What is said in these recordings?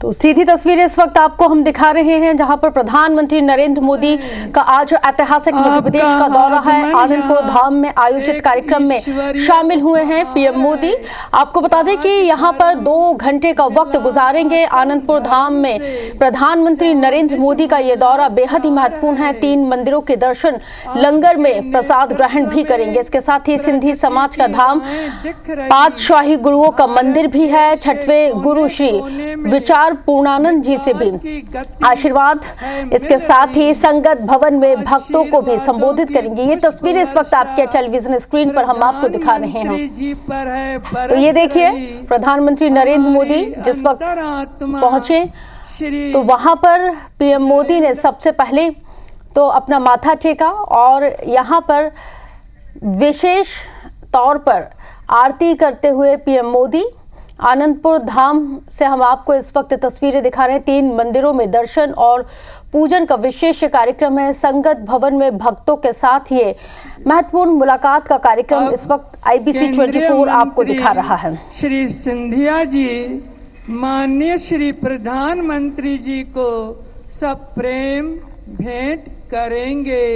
तो सीधी तस्वीरें इस वक्त आपको हम दिखा रहे हैं जहां पर प्रधानमंत्री नरेंद्र मोदी का आज ऐतिहासिक मध्य प्रदेश का दौरा है। आनंदपुर धाम में आयोजित कार्यक्रम में शामिल हुए हैं पीएम मोदी। आपको बता दें कि यहां पर 2 घंटे का वक्त गुजारेंगे आनंदपुर धाम में। प्रधानमंत्री नरेंद्र मोदी का ये दौरा बेहद ही महत्वपूर्ण है। 3 मंदिरों के दर्शन, लंगर में प्रसाद ग्रहण भी करेंगे। इसके साथ ही सिंधी समाज का धाम, 5 शाही गुरुओं का मंदिर भी है। 6वें गुरु श्री विचार पूर्णानंद जी से भी आशीर्वाद। इसके साथ ही संगत भवन में भक्तों को भी संबोधित करेंगे। ये तस्वीरें इस वक्त आपके टेलीविजन स्क्रीन पर हम आपको दिखा रहे हैं। तो ये देखिए, प्रधानमंत्री नरेंद्र मोदी जिस वक्त पहुंचे तो वहां पर पीएम मोदी ने सबसे पहले तो अपना माथा टेका और यहाँ पर विशेष तौर पर आरती करते हुए पीएम मोदी आनंदपुर धाम से हम आपको इस वक्त तस्वीरें दिखा रहे हैं। 3 मंदिरों में दर्शन और पूजन का विशेष कार्यक्रम है। संगत भवन में भक्तों के साथ ये महत्वपूर्ण मुलाकात का कार्यक्रम इस वक्त IBC 24 आपको दिखा रहा है। श्री सिंधिया जी माननीय श्री प्रधानमंत्री जी को सब प्रेम भेंट करेंगे।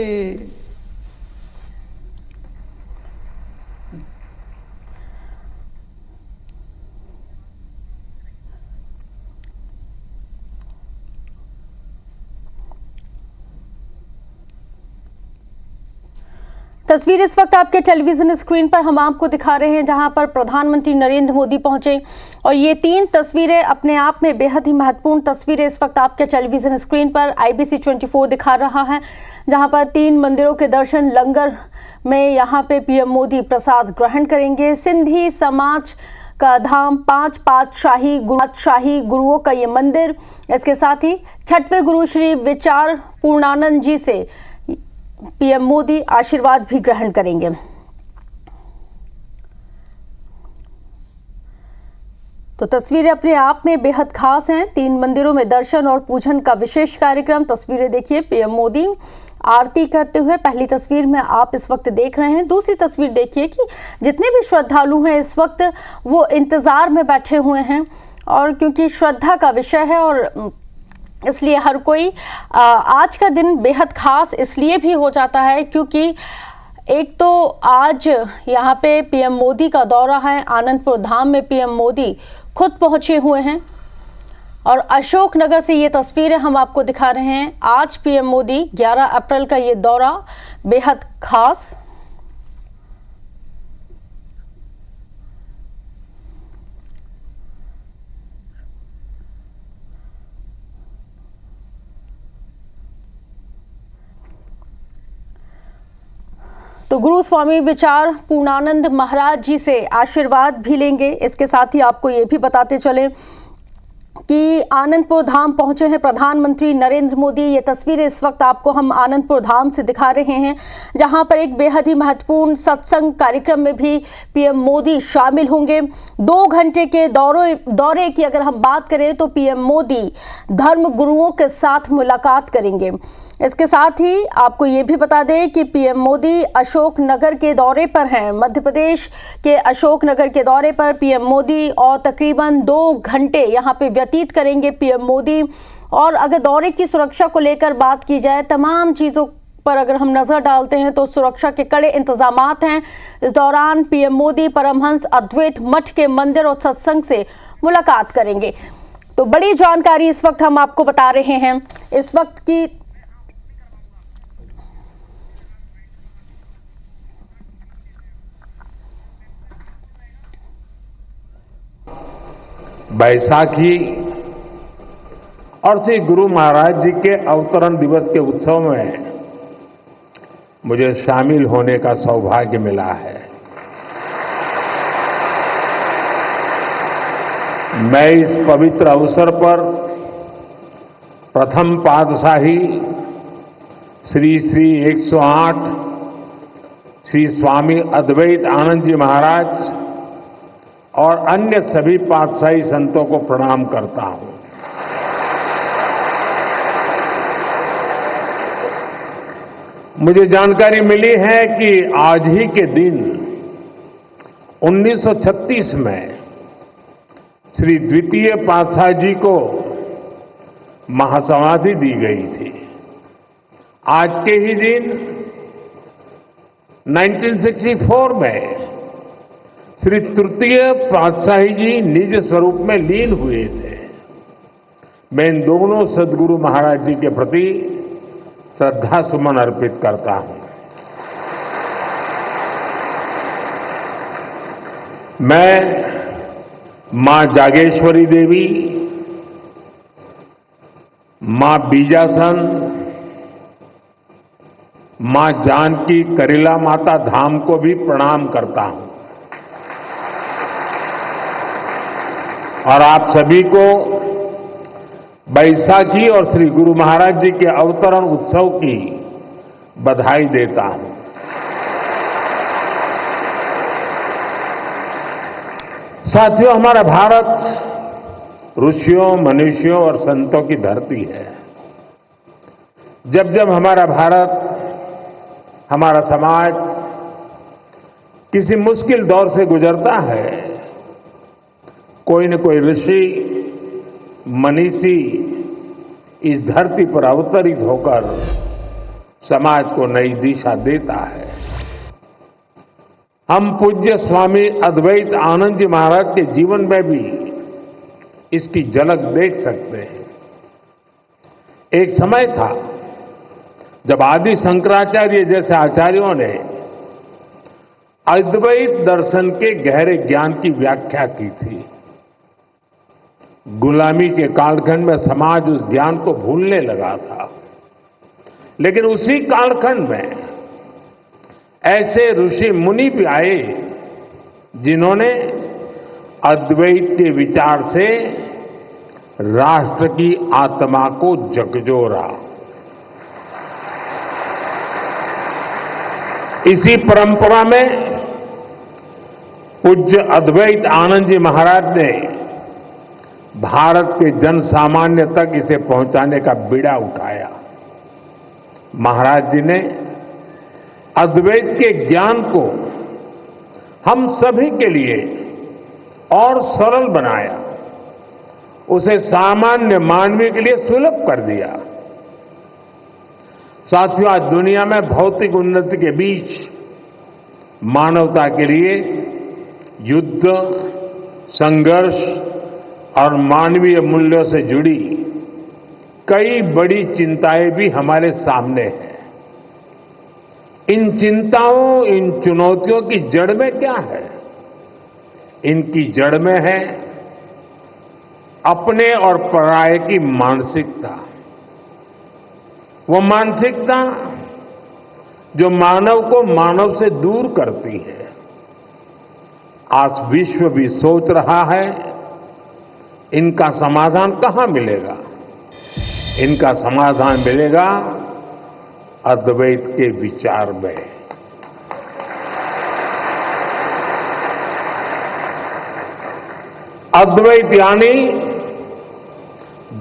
तस्वीर इस वक्त आपके टेलीविजन स्क्रीन पर हम आपको दिखा रहे हैं जहां पर प्रधानमंत्री नरेंद्र मोदी पहुंचे और ये 3 तस्वीरें अपने आप में बेहद ही महत्वपूर्ण तस्वीरें इस वक्त आपके टेलीविजन स्क्रीन पर IBC 24 दिखा रहा है। जहां पर 3 मंदिरों के दर्शन, लंगर में यहां पे पीएम मोदी प्रसाद ग्रहण करेंगे। सिंधी समाज का धाम, 5 शाही गुरुओं का ये मंदिर। इसके साथ ही 6वें गुरु श्री विचार पूर्णानंद जी से पीएम मोदी आशीर्वाद भी ग्रहण करेंगे। तो तस्वीरें अपने आप में बेहद खास हैं। 3 मंदिरों में दर्शन और पूजन का विशेष कार्यक्रम। तस्वीरें देखिए, पीएम मोदी आरती करते हुए पहली तस्वीर में आप इस वक्त देख रहे हैं। दूसरी तस्वीर देखिए कि जितने भी श्रद्धालु हैं इस वक्त वो इंतजार में बैठे हुए हैं और क्योंकि श्रद्धा का विषय है और इसलिए हर कोई आज का दिन बेहद खास इसलिए भी हो जाता है क्योंकि एक तो आज यहाँ पे पीएम मोदी का दौरा है। आनंदपुर धाम में पीएम मोदी खुद पहुंचे हुए हैं और अशोक नगर से ये तस्वीरें हम आपको दिखा रहे हैं। आज पीएम मोदी 11 अप्रैल का ये दौरा बेहद खास। तो गुरु स्वामी विचार पूर्णानंद महाराज जी से आशीर्वाद भी लेंगे। इसके साथ ही आपको ये भी बताते चले कि आनंदपुर धाम पहुंचे हैं प्रधानमंत्री नरेंद्र मोदी। ये तस्वीरें इस वक्त आपको हम आनंदपुर धाम से दिखा रहे हैं जहां पर एक बेहद ही महत्वपूर्ण सत्संग कार्यक्रम में भी पीएम मोदी शामिल होंगे। 2 घंटे के दौरे की अगर हम बात करें तो पीएम मोदी धर्म गुरुओं के साथ मुलाकात करेंगे। इसके साथ ही आपको ये भी बता दें कि पीएम मोदी अशोक नगर के दौरे पर हैं। मध्य प्रदेश के अशोक नगर के दौरे पर पीएम मोदी और तकरीबन 2 घंटे यहाँ पे व्यतीत करेंगे पीएम मोदी। और अगर दौरे की सुरक्षा को लेकर बात की जाए, तमाम चीज़ों पर अगर हम नज़र डालते हैं तो सुरक्षा के कड़े इंतजामात हैं। इस दौरान पीएम मोदी परमहंस अद्वैत मठ के मंदिर और सत्संग से मुलाकात करेंगे। तो बड़ी जानकारी इस वक्त हम आपको बता रहे हैं। इस वक्त की बैसाखी और श्री गुरु महाराज जी के अवतरण दिवस के उत्सव में मुझे शामिल होने का सौभाग्य मिला है। मैं इस पवित्र अवसर पर प्रथम पातशाही श्री 108 श्री स्वामी अद्वैत आनंद जी महाराज और अन्य सभी पातशाही संतों को प्रणाम करता हूं। मुझे जानकारी मिली है कि आज ही के दिन 1936 में श्री द्वितीय पातशाह जी को महासमाधि दी गई थी। आज के ही दिन 1964 में श्री तृतीय पातशाही जी निज स्वरूप में लीन हुए थे। मैं इन दोनों सदगुरु महाराज जी के प्रति श्रद्धा सुमन अर्पित करता हूं। मैं मां जागेश्वरी देवी, मां बीजासन, मां जानकी करीला माता धाम को भी प्रणाम करता हूं और आप सभी को बैसाखी और श्री गुरु महाराज जी के अवतरण उत्सव की बधाई देता हूं। साथियों, हमारा भारत ऋषियों, मनुष्यों और संतों की धरती है। जब जब हमारा भारत, हमारा समाज किसी मुश्किल दौर से गुजरता है, कोई न कोई ऋषि, मनीषी इस धरती पर अवतरित होकर समाज को नई दिशा देता है। हम पूज्य स्वामी अद्वैत आनंद जी महाराज के जीवन में भी इसकी झलक देख सकते हैं। एक समय था जब आदि शंकराचार्य जैसे आचार्यों ने अद्वैत दर्शन के गहरे ज्ञान की व्याख्या की थी। गुलामी के कालखंड में समाज उस ज्ञान को भूलने लगा था, लेकिन उसी कालखंड में ऐसे ऋषि मुनि भी आए जिन्होंने अद्वैत के विचार से राष्ट्र की आत्मा को झकझोरा। इसी परंपरा में पूज्य अद्वैत आनंद जी महाराज ने भारत के जन सामान्य तक इसे पहुंचाने का बीड़ा उठाया। महाराज जी ने अद्वैत के ज्ञान को हम सभी के लिए और सरल बनाया, उसे सामान्य मानवीय के लिए सुलभ कर दिया। साथियों, आज दुनिया में भौतिक उन्नति के बीच मानवता के लिए युद्ध, संघर्ष और मानवीय मूल्यों से जुड़ी कई बड़ी चिंताएं भी हमारे सामने हैं। इन चिंताओं, इन चुनौतियों की जड़ में क्या है? इनकी जड़ में है अपने और पराये की मानसिकता। वो मानसिकता जो मानव को मानव से दूर करती है। आज विश्व भी सोच रहा है इनका समाधान कहां मिलेगा? इनका समाधान मिलेगा अद्वैत के विचार में। अद्वैत यानी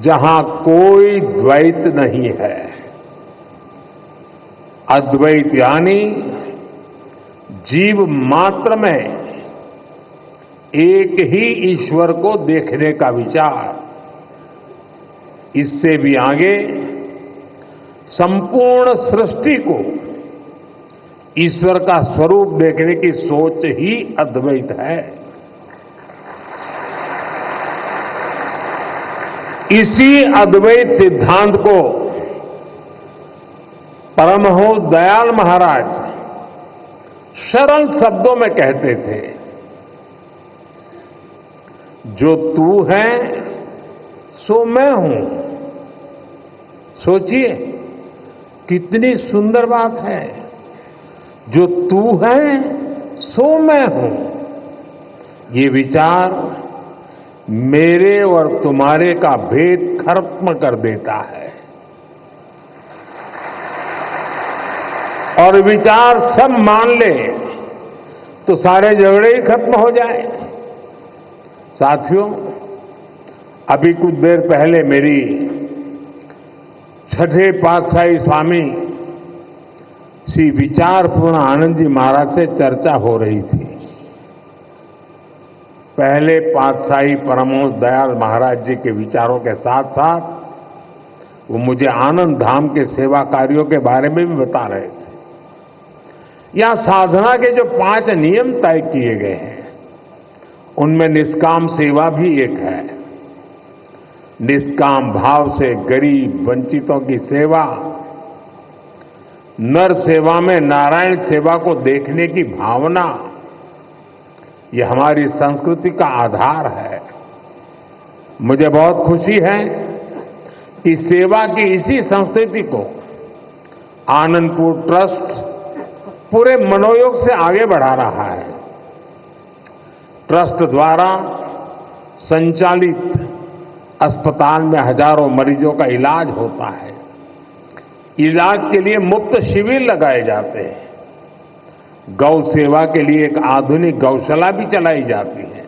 जहां कोई द्वैत नहीं है। अद्वैत यानी जीव मात्र में एक ही ईश्वर को देखने का विचार। इससे भी आगे संपूर्ण सृष्टि को ईश्वर का स्वरूप देखने की सोच ही अद्वैत है। इसी अद्वैत सिद्धांत को परमहंस दयाल महाराज सरल शब्दों में कहते थे, जो तू है सो मैं हूं। सोचिए कितनी सुंदर बात है। जो तू है सो मैं हूं। ये विचार मेरे और तुम्हारे का भेद खत्म कर देता है और विचार सब मान ले तो सारे झगड़े ही खत्म हो जाए। साथियों, अभी कुछ देर पहले मेरी छठे पातशाही स्वामी श्री विचारपूर्ण आनंद जी महाराज से चर्चा हो रही थी। पहले पातशाही परमहंस दयाल महाराज जी के विचारों के साथ साथ वो मुझे आनंद धाम के सेवा कार्यों के बारे में भी बता रहे थे। यहां साधना के जो 5 नियम तय किए गए हैं उनमें निष्काम सेवा भी एक है। निष्काम भाव से गरीब वंचितों की सेवा, नर सेवा में नारायण सेवा को देखने की भावना, ये हमारी संस्कृति का आधार है। मुझे बहुत खुशी है कि सेवा की इसी संस्कृति को आनंदपुर ट्रस्ट पूरे मनोयोग से आगे बढ़ा रहा है। ट्रस्ट द्वारा संचालित अस्पताल में हजारों मरीजों का इलाज होता है। इलाज के लिए मुफ्त शिविर लगाए जाते हैं। गौ सेवा के लिए एक आधुनिक गौशाला भी चलाई जाती है।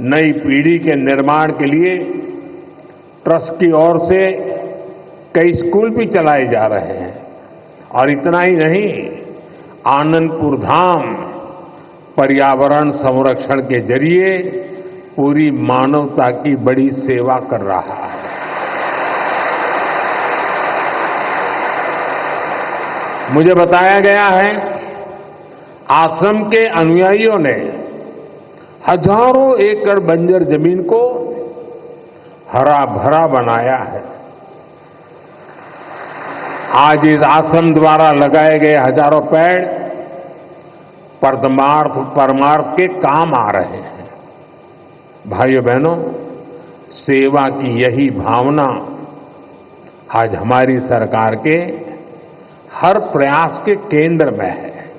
नई पीढ़ी के निर्माण के लिए ट्रस्ट की ओर से कई स्कूल भी चलाए जा रहे हैं। और इतना ही नहीं, आनंदपुर धाम पर्यावरण संरक्षण के जरिए पूरी मानवता की बड़ी सेवा कर रहा है। मुझे बताया गया है आश्रम के अनुयायियों ने हजारों एकड़ बंजर जमीन को हरा भरा बनाया है। आज इस आश्रम द्वारा लगाए गए हजारों पेड़ परमार्थ के काम आ रहे हैं। भाइयों बहनों, सेवा की यही भावना आज हमारी सरकार के हर प्रयास के केंद्र में है।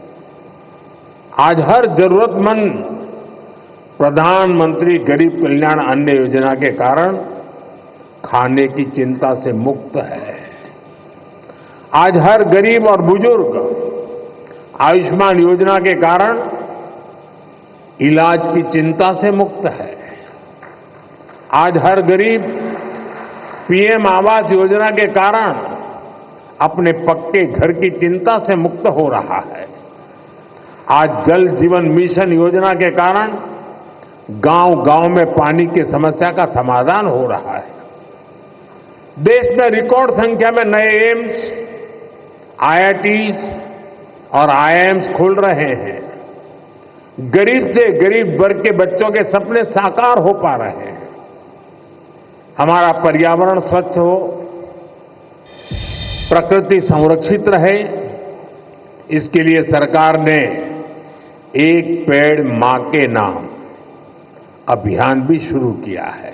आज हर जरूरतमंद प्रधानमंत्री गरीब कल्याण अन्न योजना के कारण खाने की चिंता से मुक्त है। आज हर गरीब और बुजुर्ग आयुष्मान योजना के कारण इलाज की चिंता से मुक्त है। आज हर गरीब पीएम आवास योजना के कारण अपने पक्के घर की चिंता से मुक्त हो रहा है। आज जल जीवन मिशन योजना के कारण गांव-गांव में पानी की समस्या का समाधान हो रहा है। देश में रिकॉर्ड संख्या में नए एम्स, आईआईटीज और आईआईएम्स खुल रहे हैं। गरीब से गरीब वर्ग के बच्चों के सपने साकार हो पा रहे हैं। हमारा पर्यावरण स्वच्छ हो, प्रकृति संरक्षित रहे, इसके लिए सरकार ने एक पेड़ मां के नाम अभियान भी शुरू किया है।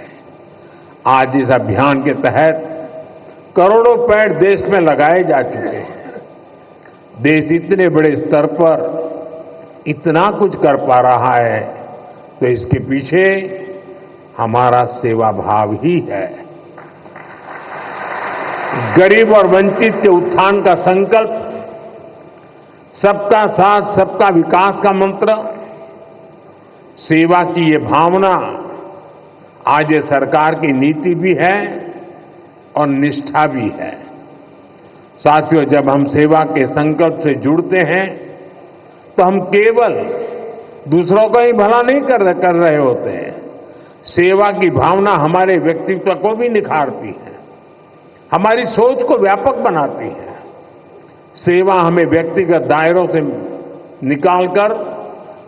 आज इस अभियान के तहत करोड़ों पेड़ देश में लगाए जा चुके हैं। देश इतने बड़े स्तर पर इतना कुछ कर पा रहा है तो इसके पीछे हमारा सेवा भाव ही है। गरीब और वंचित के उत्थान का संकल्प, सबका साथ सबका विकास का मंत्र, सेवा की ये भावना आज ये सरकार की नीति भी है और निष्ठा भी है। साथियों, जब हम सेवा के संकल्प से जुड़ते हैं तो हम केवल दूसरों का ही भला नहीं कर रहे होते हैं। सेवा की भावना हमारे व्यक्तित्व को भी निखारती है, हमारी सोच को व्यापक बनाती है। सेवा हमें व्यक्तिगत दायरों से निकालकर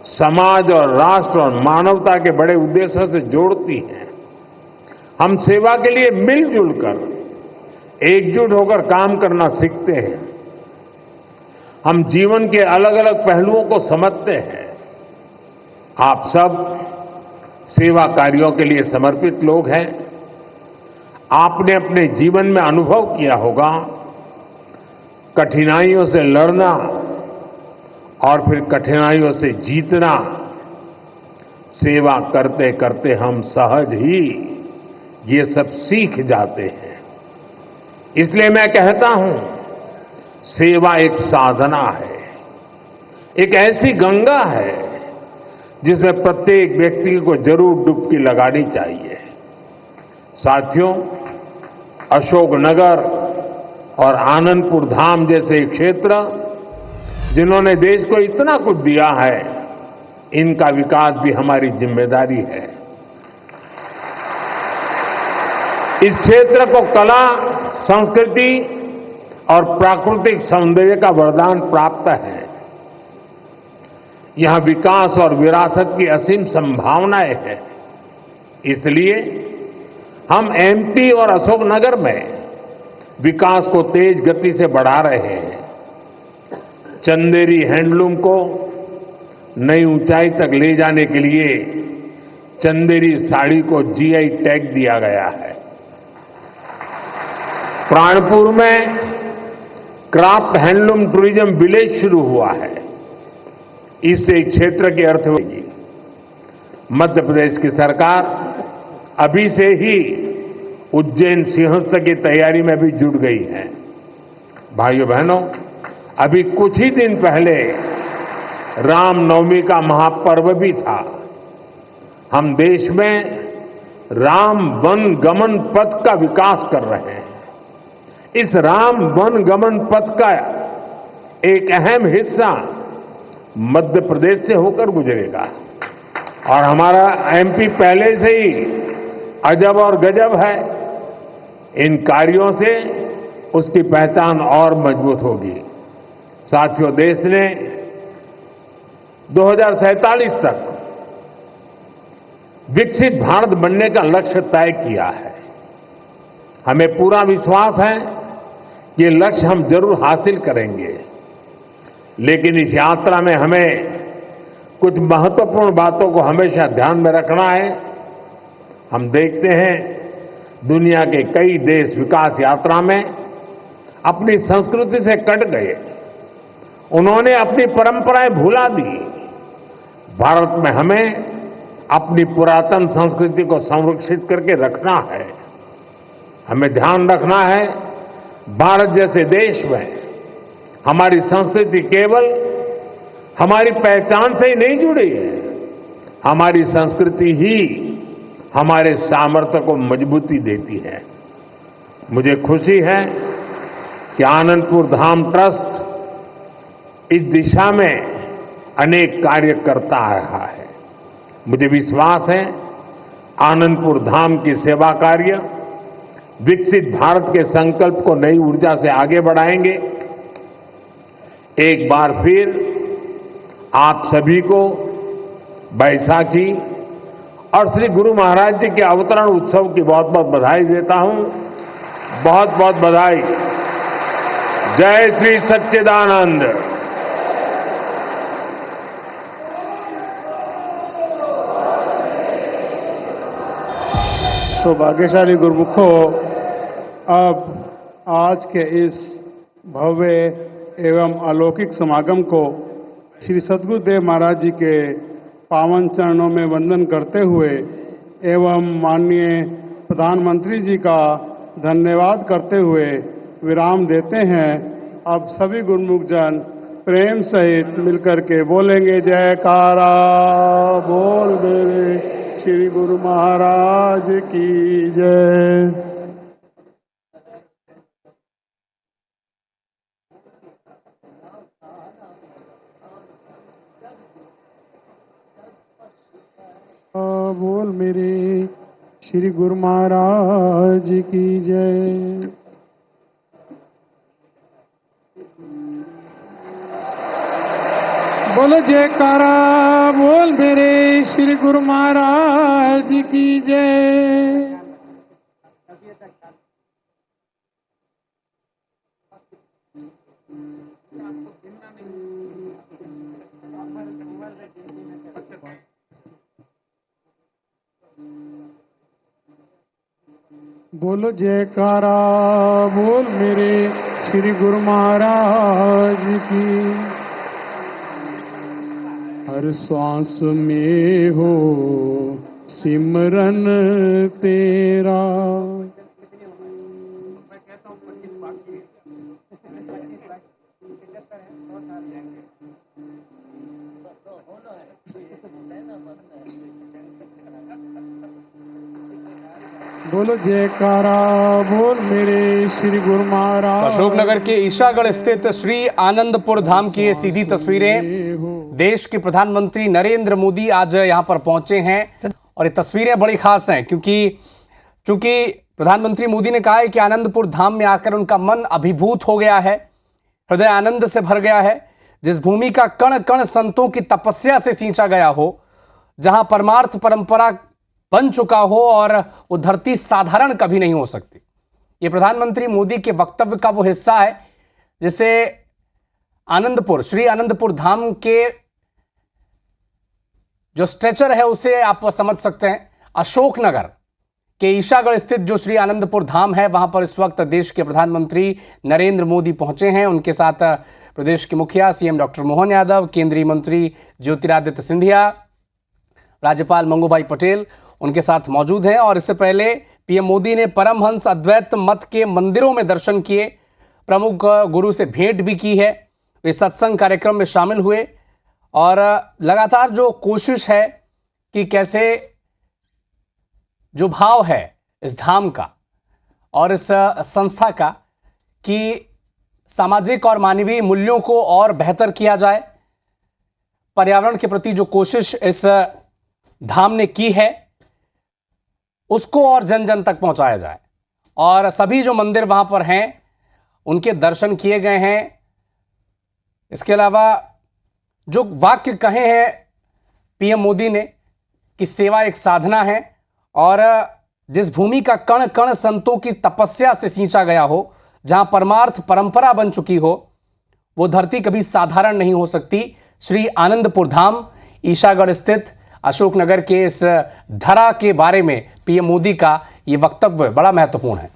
समाज और राष्ट्र और मानवता के बड़े उद्देश्यों से जोड़ती है। हम सेवा के लिए मिलजुल कर, एकजुट होकर काम करना सीखते हैं। हम जीवन के अलग अलग पहलुओं को समझते हैं। आप सब सेवा कार्यों के लिए समर्पित लोग हैं। आपने अपने जीवन में अनुभव किया होगा कठिनाइयों से लड़ना और फिर कठिनाइयों से जीतना। सेवा करते करते हम सहज ही ये सब सीख जाते हैं। इसलिए मैं कहता हूं, सेवा एक साधना है, एक ऐसी गंगा है जिसमें प्रत्येक व्यक्ति को जरूर डुबकी लगानी चाहिए। साथियों, अशोकनगर और आनंदपुर धाम जैसे क्षेत्र जिन्होंने देश को इतना कुछ दिया है, इनका विकास भी हमारी जिम्मेदारी है। इस क्षेत्र को कला, संस्कृति और प्राकृतिक सौंदर्य का वरदान प्राप्त है। यहां विकास और विरासत की असीम संभावनाएं हैं। इसलिए हम एमपी और अशोकनगर में विकास को तेज गति से बढ़ा रहे हैं। चंदेरी हैंडलूम को नई ऊंचाई तक ले जाने के लिए चंदेरी साड़ी को जीआई टैग दिया गया है। प्राणपुर में क्राफ्ट हैंडलूम टूरिज्म विलेज शुरू हुआ है। इससे क्षेत्र की अर्थव्यवस्था। मध्य प्रदेश की सरकार अभी से ही उज्जैन सिंहस्थ की तैयारी में भी जुट गई है। भाइयों बहनों, अभी कुछ ही दिन पहले रामनवमी का महापर्व भी था। हम देश में राम वन गमन पथ का विकास कर रहे हैं। इस राम वन गमन पथ का एक अहम हिस्सा मध्य प्रदेश से होकर गुजरेगा और हमारा एमपी पहले से ही अजब और गजब है। इन कार्यों से उसकी पहचान और मजबूत होगी। साथियों, देश ने 2047 तक विकसित भारत बनने का लक्ष्य तय किया है। हमें पूरा विश्वास है कि ये लक्ष्य हम जरूर हासिल करेंगे, लेकिन इस यात्रा में हमें कुछ महत्वपूर्ण बातों को हमेशा ध्यान में रखना है। हम देखते हैं दुनिया के कई देश विकास यात्रा में अपनी संस्कृति से कट गए। उन्होंने अपनी परंपराएं भुला दी। भारत में हमें अपनी पुरातन संस्कृति को संरक्षित करके रखना है। हमें ध्यान रखना है, भारत जैसे देश में हमारी संस्कृति केवल हमारी पहचान से ही नहीं जुड़ी है। हमारी संस्कृति ही हमारे सामर्थ्य को मजबूती देती है। मुझे खुशी है कि आनंदपुर धाम ट्रस्ट इस दिशा में अनेक कार्य करता आ रहा है। मुझे विश्वास है आनंदपुर धाम की सेवा कार्य विकसित भारत के संकल्प को नई ऊर्जा से आगे बढ़ाएंगे। एक बार फिर आप सभी को बैसाखी और श्री गुरु महाराज जी के अवतरण उत्सव की बहुत बहुत बधाई देता हूं। बहुत बहुत बधाई। जय श्री सच्चिदानंद। तो भाग्यशाली गुरुमुखों, अब आज के इस भव्य एवं अलौकिक समागम को श्री सद्गुरुदेव महाराज जी के पावन चरणों में वंदन करते हुए एवं माननीय प्रधानमंत्री जी का धन्यवाद करते हुए विराम देते हैं। अब सभी गुरुमुख जन प्रेम सहित मिलकर के बोलेंगे जयकारा बोल मेरे श्री गुरु महाराज की जय। बोल मेरे श्री गुरु महाराज की जय। बोलो जयकारा बोल मेरे श्री गुरु महाराज की जय। बोलो जयकारा बोल मेरे श्री गुरु महाराज की। हर श्वास में हो सिमरन तेरा। बोलो जयकारा बोल मेरे श्री गुरु महाराज। अशोकनगर के ईशागढ़ स्थित श्री आनंदपुर धाम की ये सीधी तस्वीरें। देश के प्रधानमंत्री नरेंद्र मोदी आज यहां पर पहुंचे हैं और ये तस्वीरें बड़ी खास हैं क्योंकि प्रधानमंत्री मोदी ने कहा है कि आनंदपुर धाम में आकर उनका मन अभिभूत हो गया है, हृदय आनंद से भर गया है। जिस भूमि का कण कण संतों की तपस्या से सींचा गया हो, जहां परमार्थ परंपरा बन चुका हो और वो धरती साधारण कभी नहीं हो सकती। ये प्रधानमंत्री मोदी के वक्तव्य का वो हिस्सा है जिसे आनंदपुर, श्री आनंदपुर धाम के जो स्ट्रेचर है उसे आप समझ सकते हैं। अशोकनगर के ईशागढ़ स्थित जो श्री आनंदपुर धाम है, वहां पर इस वक्त देश के प्रधानमंत्री नरेंद्र मोदी पहुंचे हैं। उनके साथ प्रदेश के मुखिया सीएम डॉक्टर मोहन यादव, केंद्रीय मंत्री ज्योतिरादित्य सिंधिया, राज्यपाल मंगूभाई पटेल उनके साथ मौजूद हैं। और इससे पहले पीएम मोदी ने परमहंस अद्वैत मत के मंदिरों में दर्शन किए, प्रमुख गुरु से भेंट भी की है। वे सत्संग कार्यक्रम में शामिल हुए और लगातार जो कोशिश है कि कैसे जो भाव है इस धाम का और इस संस्था का कि सामाजिक और मानवीय मूल्यों को और बेहतर किया जाए, पर्यावरण के प्रति जो कोशिश इस धाम ने की है उसको और जन जन तक पहुंचाया जाए। और सभी जो मंदिर वहां पर हैं उनके दर्शन किए गए हैं। इसके अलावा जो वाक्य कहे हैं पीएम मोदी ने कि सेवा एक साधना है और जिस भूमि का कण कण संतों की तपस्या से सींचा गया हो, जहां परमार्थ परंपरा बन चुकी हो, वो धरती कभी साधारण नहीं हो सकती। श्री आनंदपुर धाम ईशागढ़ स्थित अशोकनगर के इस धरा के बारे में पीएम मोदी का ये वक्तव्य बड़ा महत्वपूर्ण है।